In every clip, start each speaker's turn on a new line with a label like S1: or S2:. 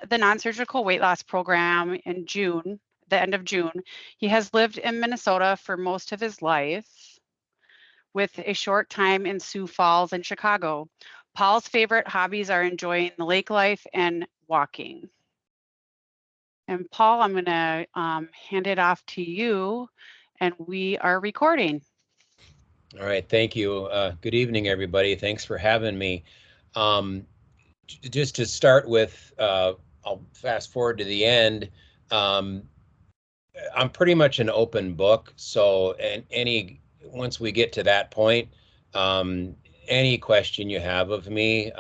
S1: the non-surgical weight loss program in June, the end of June. He has lived in Minnesota for most of his life, with a short time in Sioux Falls and Chicago. Paul's favorite hobbies are enjoying the lake life and walking. And Paul, I'm going to hand it off to you, and we are recording.
S2: All right, thank you. Good evening, everybody. Thanks for having me. Just to start with, I'll fast forward to the end. I'm pretty much an open book, so once we get to that point, any question you have of me,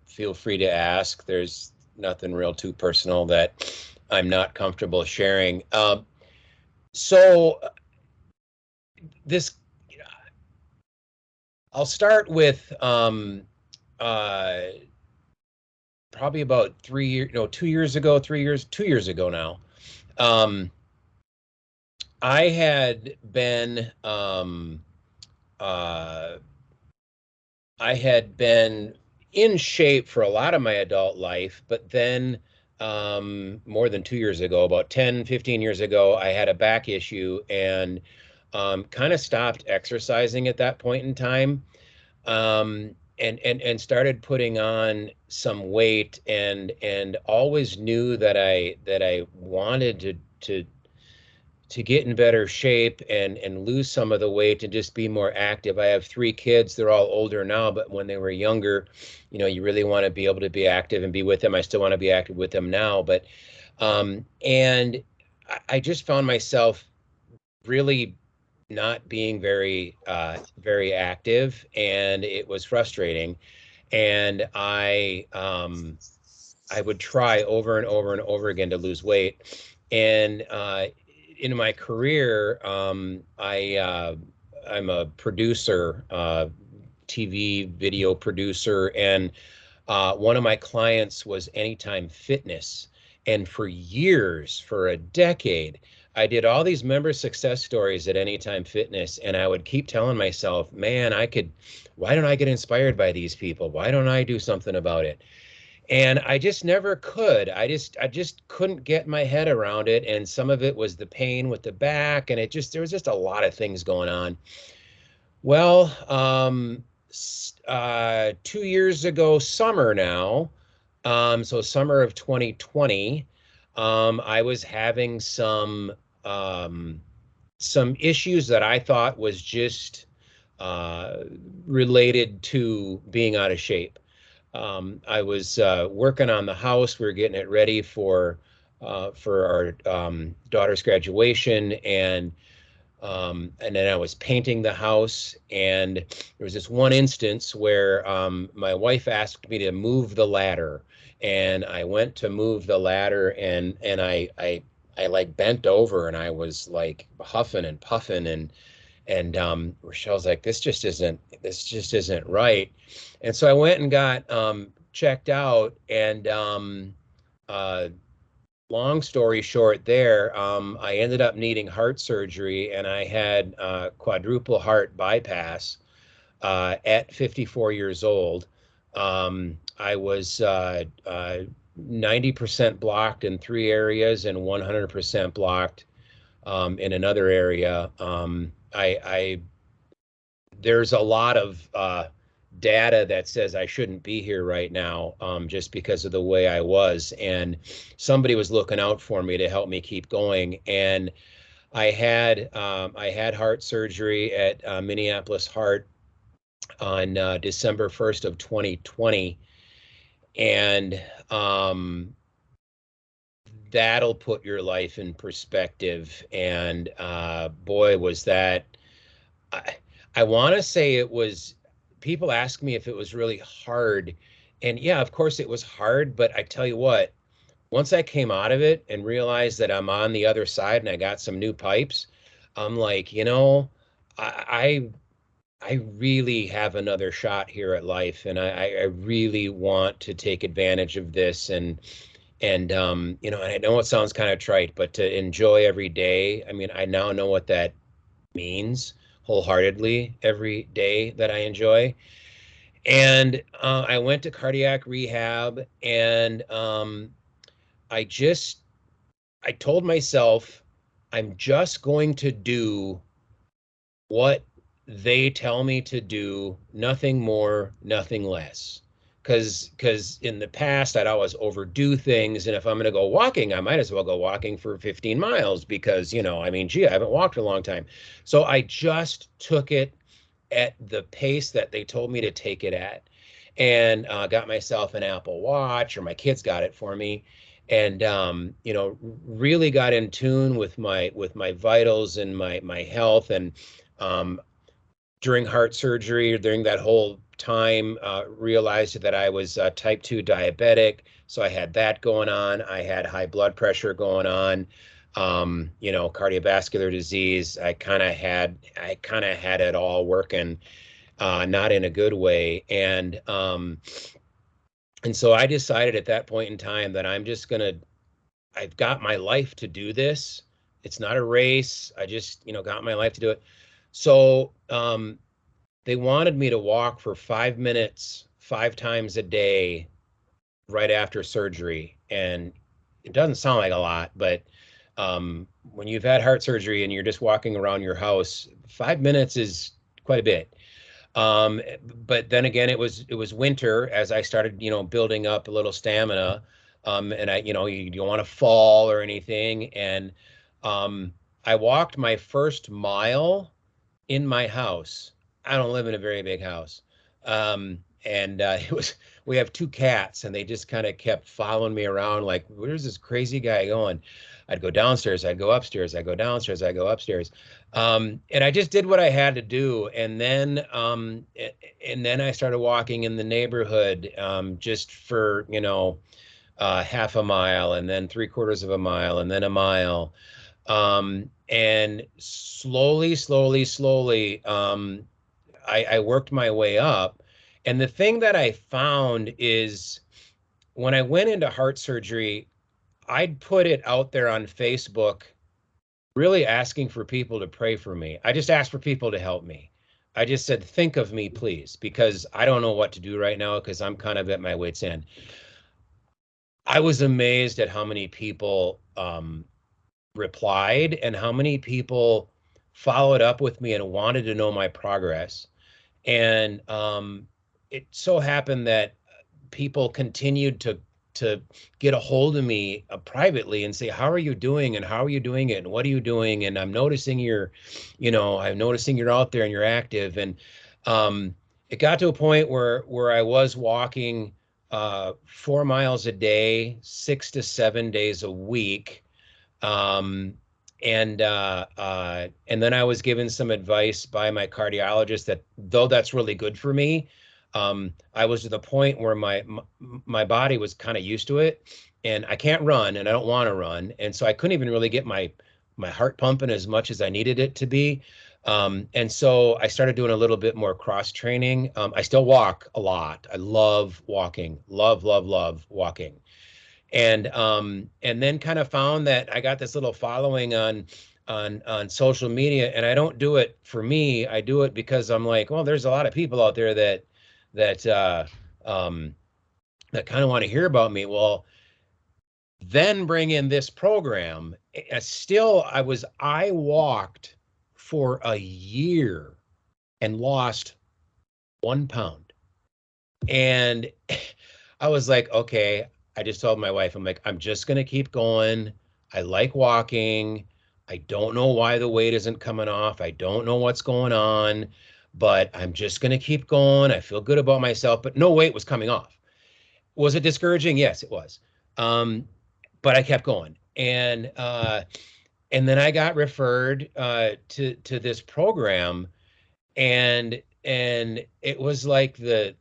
S2: feel free to ask. There's nothing real too personal that I'm not comfortable sharing. So this, I'll start with probably about 2 years ago, 2 years ago now. I had been in shape for a lot of my adult life, but then more than 2 years ago, about 10, 15 years ago, I had a back issue and kind of stopped exercising at that point in time, and started putting on some weight, and always knew that I wanted to get in better shape and lose some of the weight and just be more active. I have 3 kids. They're all older now, but when they were younger, you really want to be able to be active and be with them. I still want to be active with them now, but and I just found myself really not being very active, and it was frustrating. And I would try over and over and over again to lose weight. And in my career, I'm a producer, TV video producer, and one of my clients was Anytime Fitness. And for years, for a decade, I did all these member success stories at Anytime Fitness, and I would keep telling myself, man, why don't I get inspired by these people? Why don't I do something about it? And I just never could. I just couldn't get my head around it. And some of it was the pain with the back, and there was just a lot of things going on. Well, 2 years ago, summer now, so summer of 2020, I was having some issues that I thought was just related to being out of shape. I was working on the house. We were getting it ready for our daughter's graduation, and then I was painting the house. And there was this one instance where my wife asked me to move the ladder, and I went to move the ladder, and I like bent over, and I was like huffing and puffing, and Rochelle's like, this just isn't right. And so I went and got checked out, and long story short there, I ended up needing heart surgery, and I had quadruple heart bypass at 54 years old. I was 90% blocked in 3 areas and 100% blocked in another area. There's a lot of data that says I shouldn't be here right now, just because of the way I was, and somebody was looking out for me to help me keep going. And I had heart surgery at Minneapolis Heart on December 1st of 2020, and that'll put your life in perspective. And boy, was that. I want to say it was, people ask me if it was really hard. And yeah, of course it was hard, but I tell you what, once I came out of it and realized that I'm on the other side and I got some new pipes, I'm like, I really have another shot here at life, and I really want to take advantage of this. And and I know it sounds kind of trite, but to enjoy every day. I mean, I now know what that means wholeheartedly every day that I enjoy. And I went to cardiac rehab, and I told myself, I'm just going to do what they tell me to do, nothing more, nothing less. Because in the past, I'd always overdo things. And if I'm going to go walking, I might as well go walking for 15 miles because, I mean, gee, I haven't walked in a long time. So I just took it at the pace that they told me to take it at, and got myself an Apple Watch, or my kids got it for me, and really got in tune with my vitals and my health. And um, during heart surgery, during that whole time, realized that I was type 2 diabetic. So I had that going on. I had high blood pressure going on, cardiovascular disease. I kind of had it all working, not in a good way. And so I decided at that point in time that I've got my life to do this. It's not a race. I just, got my life to do it. So they wanted me to walk for 5 minutes, 5 times a day right after surgery. And it doesn't sound like a lot, but when you've had heart surgery and you're just walking around your house, 5 minutes is quite a bit. But then again, it was winter as I started, building up a little stamina. And you don't want to fall or anything. And um, I walked my first mile in my house. I don't live in a very big house. And we have two cats, and they just kind of kept following me around like, where's this crazy guy going? I'd go downstairs, I'd go upstairs, I'd go downstairs, I'd go upstairs. And I just did what I had to do. And then I started walking in the neighborhood, just for, half a mile, and then 3/4 of a mile, and then a mile. And slowly, slowly, slowly, I worked my way up. And the thing that I found is when I went into heart surgery, I'd put it out there on Facebook, really asking for people to pray for me. I just asked for people to help me. I just said, think of me, please, because I don't know what to do right now because I'm kind of at my wit's end. I was amazed at how many people replied and how many people followed up with me and wanted to know my progress. And it so happened that people continued to get a hold of me privately and say, how are you doing? And how are you doing it? And what are you doing? And I'm noticing you're out there and you're active. And it got to a point where I was walking 4 miles a day, 6 to 7 days a week. And then I was given some advice by my cardiologist that though that's really good for me, I was to the point where my body was kind of used to it, and I can't run, and I don't want to run, and so I couldn't even really get my heart pumping as much as I needed it to be. And so I started doing a little bit more cross training. I still walk a lot. I love walking, love, love, love walking. And then kind of found that I got this little following on social media, and I don't do it for me. I do it because I'm like, well, there's a lot of people out there that kind of want to hear about me. Well, then bring in this program. I walked for a year and lost 1 pound. And I was like, okay, I just told my wife, I'm like, I'm just going to keep going. I like walking. I don't know why the weight isn't coming off. I don't know what's going on, but I'm just going to keep going. I feel good about myself, but no weight was coming off. Was it discouraging? Yes, it was. But I kept going. And then I got referred to this program, and it was like the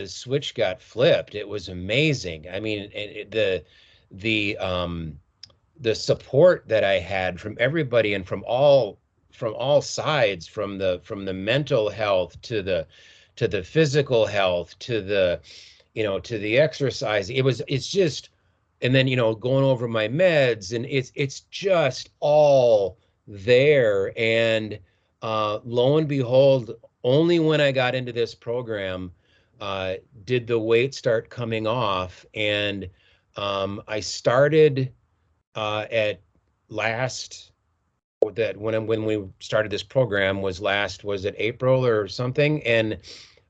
S2: switch got flipped. It was amazing. I mean, the support that I had from everybody and from all sides, from the mental health to the physical health to the exercise. It's just, and then going over my meds, and it's just all there. And lo and behold, only when I got into this program did the weight start coming off. And I started at last that when we started this program was it April or something? And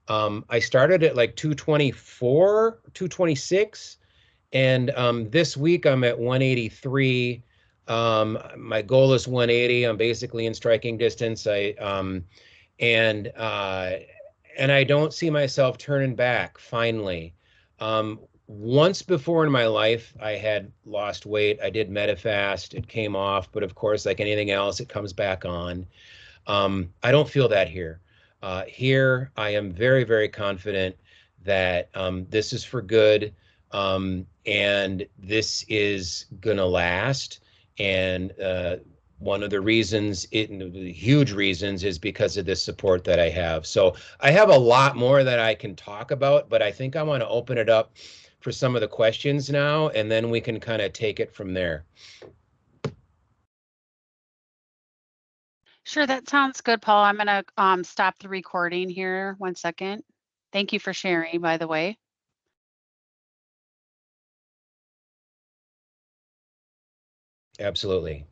S2: I started at like 224, 226. And this week I'm at 183. My goal is 180. I'm basically in striking distance. And and I don't see myself turning back finally. Once before in my life, I had lost weight. I did Medifast. It came off, but of course, like anything else, it comes back on. I don't feel that here. Here, I am very, very confident that this is for good, and this is gonna last. And one of the reasons, the huge reasons, is because of this support that I have. So I have a lot more that I can talk about, but I think I want to open it up for some of the questions now, and then we can kind of take it from there.
S1: Sure, that sounds good, Paul. I'm gonna stop the recording here 1 second. Thank you for sharing, by the way.
S2: Absolutely.